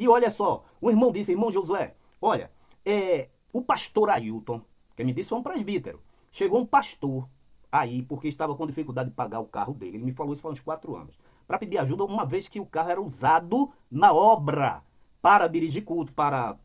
E olha só, o irmão disse, irmão Josué, olha, o pastor Ailton, que me disse foi um presbítero, chegou um pastor aí, porque estava com dificuldade de pagar o carro dele, ele me falou isso faz uns 4 anos, para pedir ajuda, uma vez que o carro era usado na obra, para dirigir culto, para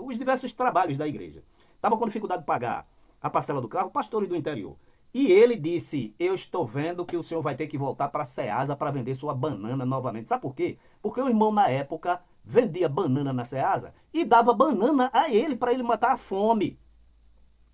os diversos trabalhos da igreja. Estava com dificuldade de pagar a parcela do carro, pastor do interior. E ele disse, eu estou vendo que o senhor vai ter que voltar para a Ceasa para vender sua banana novamente. Sabe por quê? Porque o irmão, na época, vendia banana na Ceasa e dava banana a ele para ele matar a fome.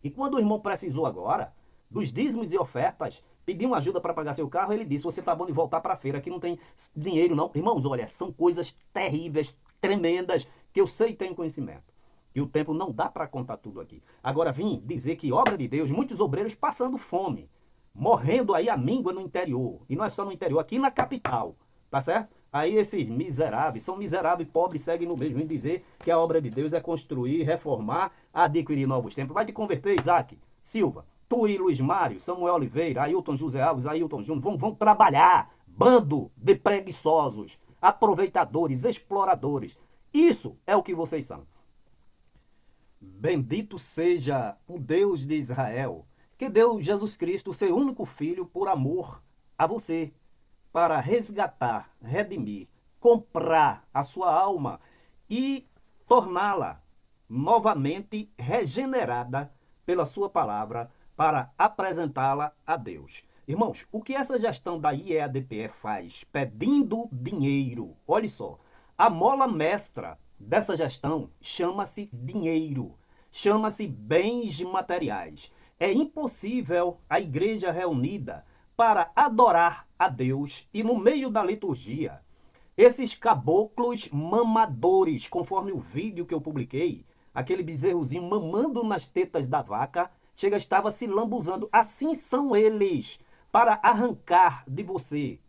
E quando o irmão precisou agora dos dízimos e ofertas, pediu uma ajuda para pagar seu carro, ele disse, você tá bom de voltar para a feira, que não tem dinheiro não. Irmãos, olha, são coisas terríveis, tremendas, que eu sei e tenho conhecimento. E o tempo não dá para contar tudo aqui. Agora vim dizer que obra de Deus, muitos obreiros passando fome, morrendo aí a míngua no interior. E não é só no interior, aqui na capital, tá certo? Aí esses miseráveis, são miseráveis, pobres, seguem no mesmo. Vim dizer que a obra de Deus é construir, reformar, adquirir novos templos. Vai te converter, Isaac Silva, tu e Luiz Mário, Samuel Oliveira, Ailton José Alves, Ailton Júnior, vão trabalhar. Bando de preguiçosos, aproveitadores, exploradores. Isso é o que vocês são. Bendito seja o Deus de Israel, que deu Jesus Cristo, seu único filho, por amor a você, para resgatar, redimir, comprar a sua alma e torná-la novamente regenerada pela sua palavra para apresentá-la a Deus. Irmãos, o que essa gestão da IEADPE faz pedindo dinheiro? Olha só, a mola mestra dessa gestão chama-se dinheiro, chama-se bens materiais. É impossível a igreja reunida para adorar a Deus e no meio da liturgia, esses caboclos mamadores, conforme o vídeo que eu publiquei, aquele bezerrozinho mamando nas tetas da vaca, chega estava se lambuzando. Assim são eles, para arrancar de você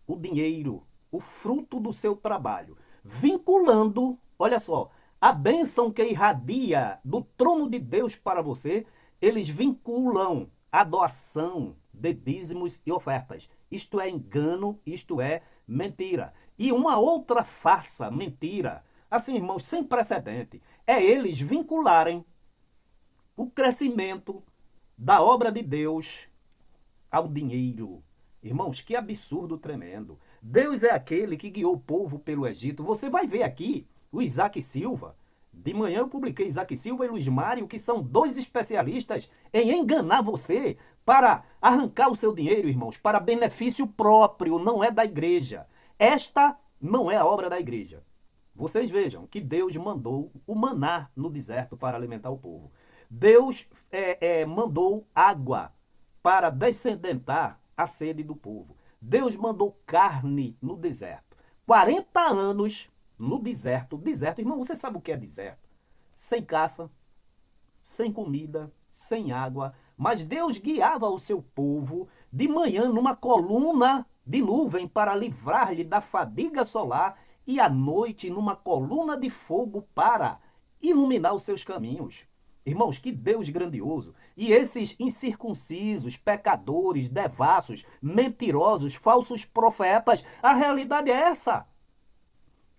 o dinheiro, o fruto do seu trabalho, vinculando, olha só, a bênção que irradia do trono de Deus para você, eles vinculam a doação de dízimos e ofertas. Isto é engano, isto é mentira. E uma outra farsa, mentira, assim, irmãos, sem precedente, é eles vincularem o crescimento da obra de Deus ao dinheiro. Irmãos, que absurdo tremendo. Deus é aquele que guiou o povo pelo Egito. Você vai ver aqui o Isaac Silva. De manhã eu publiquei Isaac Silva e Luiz Mário, que são dois especialistas em enganar você para arrancar o seu dinheiro, irmãos, para benefício próprio, não é da igreja. Esta não é a obra da igreja. Vocês vejam que Deus mandou o maná no deserto para alimentar o povo. Deus mandou água para descendentar a sede do povo. Deus mandou carne no deserto. 40 anos no deserto. Deserto, irmão, você sabe o que é deserto? Sem caça, sem comida, sem água. Mas Deus guiava o seu povo de manhã numa coluna de nuvem para livrar-lhe da fadiga solar e à noite numa coluna de fogo para iluminar os seus caminhos. Irmãos, que Deus grandioso. E esses incircuncisos, pecadores, devassos, mentirosos, falsos profetas, a realidade é essa.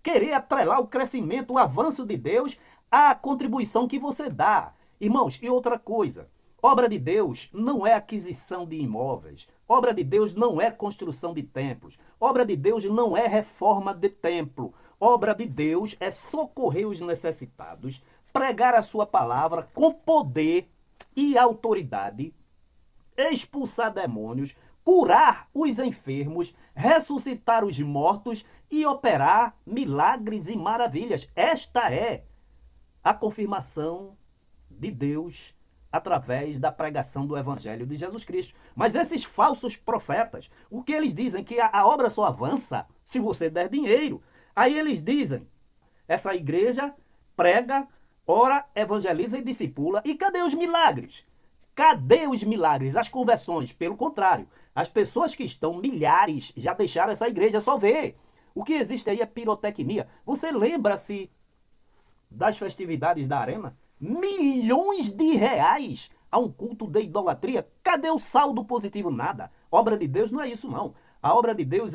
Querer atrelar o crescimento, o avanço de Deus à contribuição que você dá. Irmãos, e outra coisa, obra de Deus não é aquisição de imóveis. Obra de Deus não é construção de templos. Obra de Deus não é reforma de templo. Obra de Deus é socorrer os necessitados, pregar a sua palavra com poder e autoridade, expulsar demônios, curar os enfermos, ressuscitar os mortos e operar milagres e maravilhas. Esta é a confirmação de Deus através da pregação do Evangelho de Jesus Cristo. Mas esses falsos profetas, o que eles dizem? Que a obra só avança se você der dinheiro. Aí eles dizem, essa igreja prega, ora, evangeliza e discipula. E cadê os milagres? Cadê os milagres? As conversões? Pelo contrário, as pessoas que estão, milhares, já deixaram essa igreja, só ver. O que existe aí é pirotecnia. Você lembra-se das festividades da arena? Milhões de reais a um culto de idolatria. Cadê o saldo positivo? Nada. Obra de Deus não é isso, não. A obra de Deus,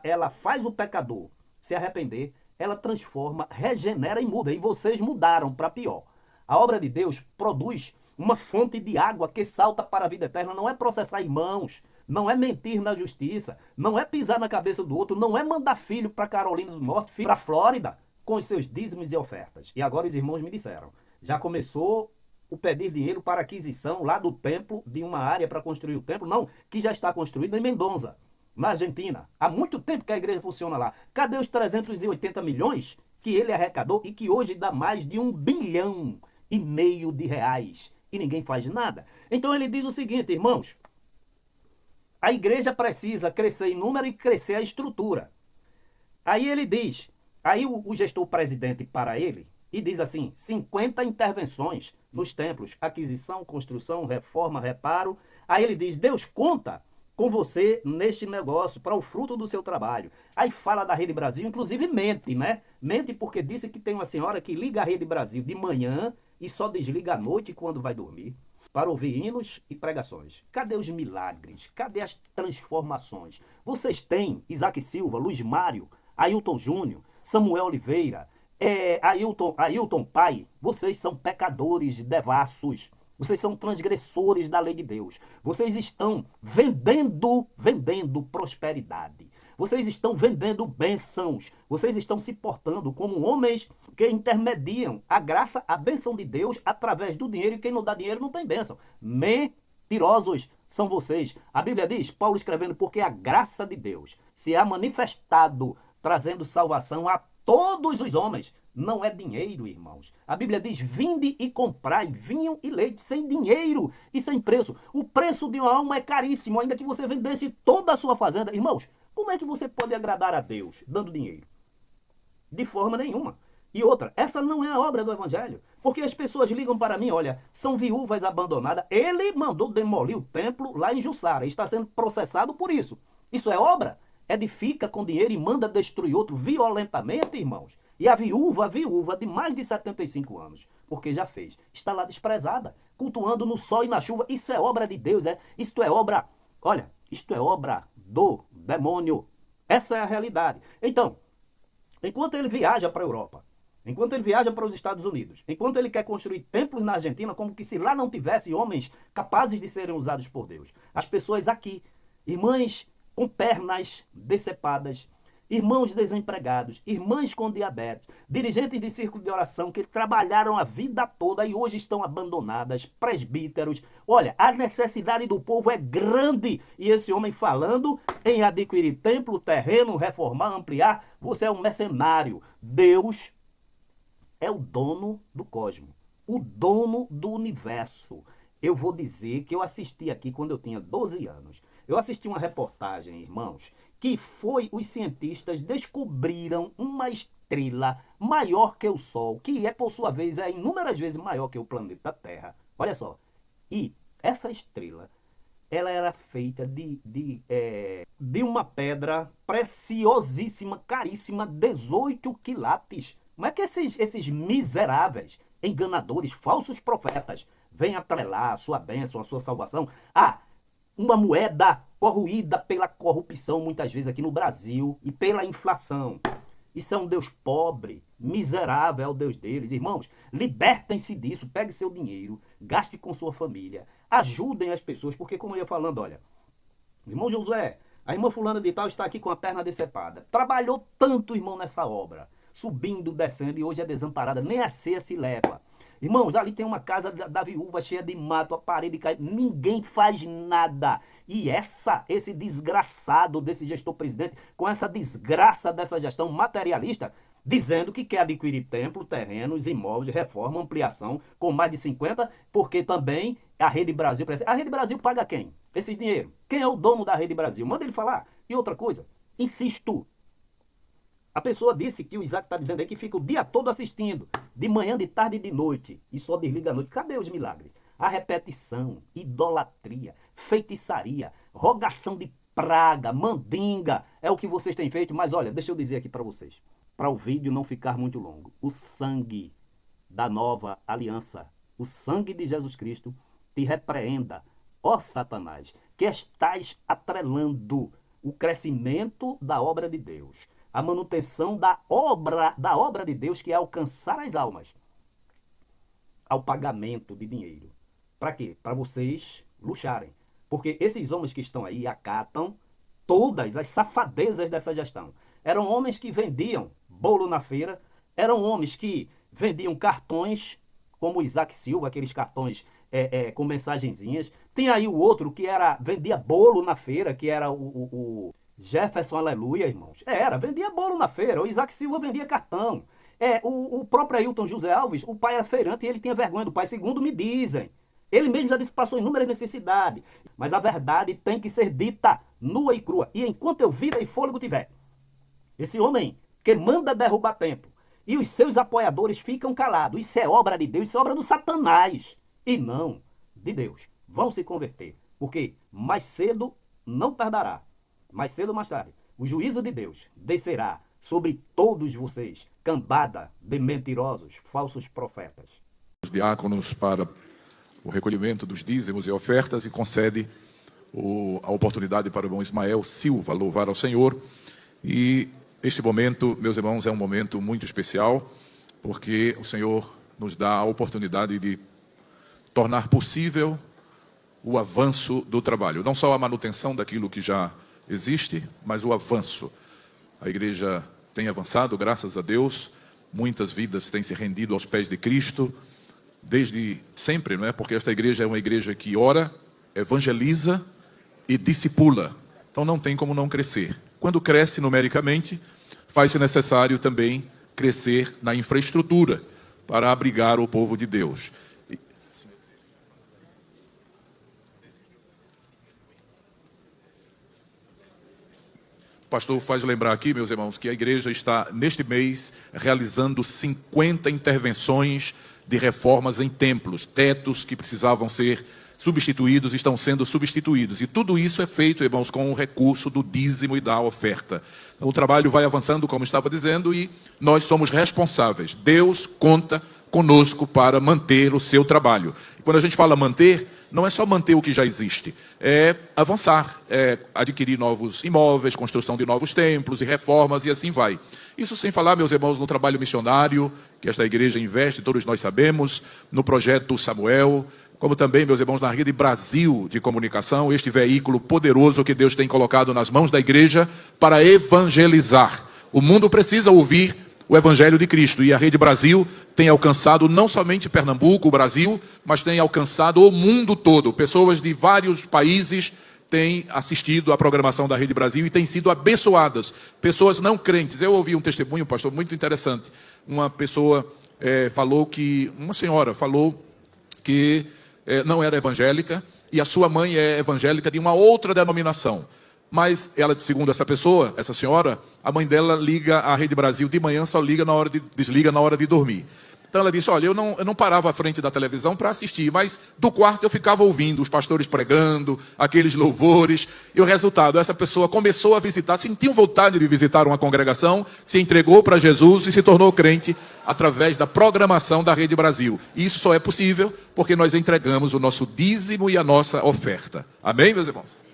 ela faz o pecador se arrepender, ela transforma, regenera e muda. E vocês mudaram para pior. A obra de Deus produz uma fonte de água que salta para a vida eterna. Não é processar irmãos, não é mentir na justiça, não é pisar na cabeça do outro, não é mandar filho para Carolina do Norte, filho para a Flórida, com os seus dízimos e ofertas. E agora os irmãos me disseram, já começou o pedir dinheiro para aquisição lá do templo, de uma área para construir o templo, não, que já está construído em Mendonça, na Argentina. Há muito tempo que a igreja funciona lá. Cadê os 380 milhões que ele arrecadou e que hoje dá mais de 1,5 bilhão de reais? E ninguém faz nada. Então ele diz o seguinte, irmãos, a igreja precisa crescer em número e crescer a estrutura. Aí ele diz, aí o gestor presidente para ele, e diz assim, 50 intervenções nos templos, aquisição, construção, reforma, reparo. Aí ele diz, Deus conta com você neste negócio, para o fruto do seu trabalho. Aí fala da Rede Brasil, inclusive mente, né? Mente porque disse que tem uma senhora que liga a Rede Brasil de manhã e só desliga à noite quando vai dormir, para ouvir hinos e pregações. Cadê os milagres? Cadê as transformações? Vocês têm Isaac Silva, Luiz Mário, Ailton Júnior, Samuel Oliveira, Ailton Pai. Vocês são pecadores devassos. Vocês são transgressores da lei de Deus. Vocês estão vendendo prosperidade. Vocês estão vendendo bênçãos. Vocês estão se portando como homens que intermediam a graça, a bênção de Deus através do dinheiro. E quem não dá dinheiro não tem bênção. Mentirosos são vocês. A Bíblia diz, Paulo escrevendo, porque a graça de Deus se há manifestado, trazendo salvação a todos os homens. Não é dinheiro, irmãos. A Bíblia diz, vinde e comprai vinho e leite sem dinheiro e sem preço. O preço de uma alma é caríssimo, ainda que você vendesse toda a sua fazenda. Irmãos, como é que você pode agradar a Deus dando dinheiro? De forma nenhuma. E outra, essa não é a obra do Evangelho. Porque as pessoas ligam para mim, olha, são viúvas abandonadas. Ele mandou demolir o templo lá em Jussara. Está sendo processado por isso. Isso é obra? Edifica com dinheiro e manda destruir outro violentamente, irmãos. E a viúva de mais de 75 anos, porque já fez, está lá desprezada, cultuando no sol e na chuva. Isso é obra de Deus, é? Isto é obra, olha, isto é obra do demônio. Essa é a realidade. Então, enquanto ele viaja para a Europa, enquanto ele viaja para os Estados Unidos, enquanto ele quer construir templos na Argentina, como que se lá não tivesse homens capazes de serem usados por Deus. As pessoas aqui, irmãs com pernas decepadas, irmãos desempregados, irmãs com diabetes, dirigentes de círculo de oração que trabalharam a vida toda e hoje estão abandonadas, presbíteros. Olha, a necessidade do povo é grande. E esse homem falando em adquirir templo, terreno, reformar, ampliar, você é um mercenário. Deus é o dono do cosmos, o dono do universo. Eu vou dizer que eu assisti aqui quando eu tinha 12 anos. Eu assisti uma reportagem, irmãos, que foi os cientistas descobriram uma estrela maior que o Sol, que é, por sua vez, é inúmeras vezes maior que o planeta Terra. Olha só. E essa estrela, ela era feita de uma pedra preciosíssima, caríssima, 18 quilates. Como é que esses miseráveis, enganadores, falsos profetas, vêm atrelar a sua bênção, a sua salvação? Uma moeda corroída pela corrupção, muitas vezes aqui no Brasil, e pela inflação. Isso é um Deus pobre, miserável é o Deus deles. Irmãos, libertem-se disso, pegue seu dinheiro, gaste com sua família, ajudem as pessoas, porque como eu ia falando, olha, irmão Josué, a irmã fulana de tal está aqui com a perna decepada. Trabalhou tanto, irmão, nessa obra, subindo, descendo, e hoje é desamparada, nem a ceia se leva. Irmãos, ali tem uma casa da viúva cheia de mato, a parede cai, ninguém faz nada. E esse desgraçado desse gestor-presidente, com essa desgraça dessa gestão materialista, dizendo que quer adquirir templo, terrenos, imóveis, reforma, ampliação, com mais de 50, porque também a Rede Brasil... A Rede Brasil paga quem? Esses dinheiro. Quem é o dono da Rede Brasil? Manda ele falar. E outra coisa, insisto, a pessoa disse que o Isaac está dizendo aí que fica o dia todo assistindo, de manhã, de tarde e de noite, e só desliga à noite. Cadê os milagres? A repetição, idolatria, feitiçaria, rogação de praga, mandinga, é o que vocês têm feito. Mas olha, deixa eu dizer aqui para vocês, para o vídeo não ficar muito longo. O sangue da nova aliança, o sangue de Jesus Cristo, te repreenda, ó Satanás, que estás atrelando o crescimento da obra de Deus, a manutenção da obra de Deus, que é alcançar as almas, ao pagamento de dinheiro. Para quê? Para vocês luxarem. Porque esses homens que estão aí acatam todas as safadezas dessa gestão. Eram homens que vendiam bolo na feira, eram homens que vendiam cartões, como o Isaac Silva, aqueles cartões com mensagenzinhas. Tem aí o outro que vendia bolo na feira, que era o Jefferson Aleluia, irmãos. Vendia bolo na feira. O Isaac Silva vendia cartão. O próprio Ailton José Alves, o pai era feirante e ele tinha vergonha do pai, segundo me dizem. Ele mesmo já disse que passou inúmeras necessidades. Mas a verdade tem que ser dita nua e crua. E enquanto eu vida e fôlego tiver, esse homem que manda derrubar templo e os seus apoiadores ficam calados. Isso é obra de Deus, isso é obra do Satanás. E não de Deus. Vão se converter. Porque mais cedo não tardará. Mais cedo ou mais tarde, o juízo de Deus descerá sobre todos vocês, cambada de mentirosos, falsos profetas. Os diáconos para o recolhimento dos dízimos e ofertas e concede a oportunidade para o irmão Ismael Silva louvar ao Senhor. E este momento, meus irmãos, é um momento muito especial, porque o Senhor nos dá a oportunidade de tornar possível o avanço do trabalho. Não só a manutenção daquilo que já existe, mas o avanço. A igreja tem avançado, graças a Deus. Muitas vidas têm se rendido aos pés de Cristo, desde sempre, não é? Porque esta igreja é uma igreja que ora, evangeliza e discipula. Então não tem como não crescer. Quando cresce numericamente, faz-se necessário também crescer na infraestrutura para abrigar o povo de Deus. O pastor faz lembrar aqui, meus irmãos, que a igreja está, neste mês, realizando 50 intervenções de reformas em templos. Tetos que precisavam ser substituídos estão sendo substituídos. E tudo isso é feito, irmãos, com o recurso do dízimo e da oferta. Então, o trabalho vai avançando, como estava dizendo, e nós somos responsáveis. Deus conta conosco para manter o seu trabalho. E quando a gente fala manter, não é só manter o que já existe, é avançar, é adquirir novos imóveis, construção de novos templos e reformas e assim vai. Isso sem falar, meus irmãos, no trabalho missionário que esta igreja investe, todos nós sabemos, no projeto Samuel, como também, meus irmãos, na Rede Brasil de Comunicação, este veículo poderoso que Deus tem colocado nas mãos da igreja para evangelizar. O mundo precisa ouvir o Evangelho de Cristo, e a Rede Brasil tem alcançado não somente Pernambuco, o Brasil, mas tem alcançado o mundo todo. Pessoas de vários países têm assistido à programação da Rede Brasil e têm sido abençoadas. Pessoas não crentes. Eu ouvi um testemunho, pastor, muito interessante. Uma pessoa uma senhora falou que não era evangélica e a sua mãe é evangélica de uma outra denominação. Mas ela, segundo essa pessoa, essa senhora, a mãe dela liga à Rede Brasil de manhã, só desliga na hora de dormir. Então ela disse, olha, eu não parava à frente da televisão para assistir, mas do quarto eu ficava ouvindo os pastores pregando, aqueles louvores, e o resultado, essa pessoa começou a visitar, sentiu vontade de visitar uma congregação, se entregou para Jesus e se tornou crente através da programação da Rede Brasil. E isso só é possível porque nós entregamos o nosso dízimo e a nossa oferta. Amém, meus irmãos?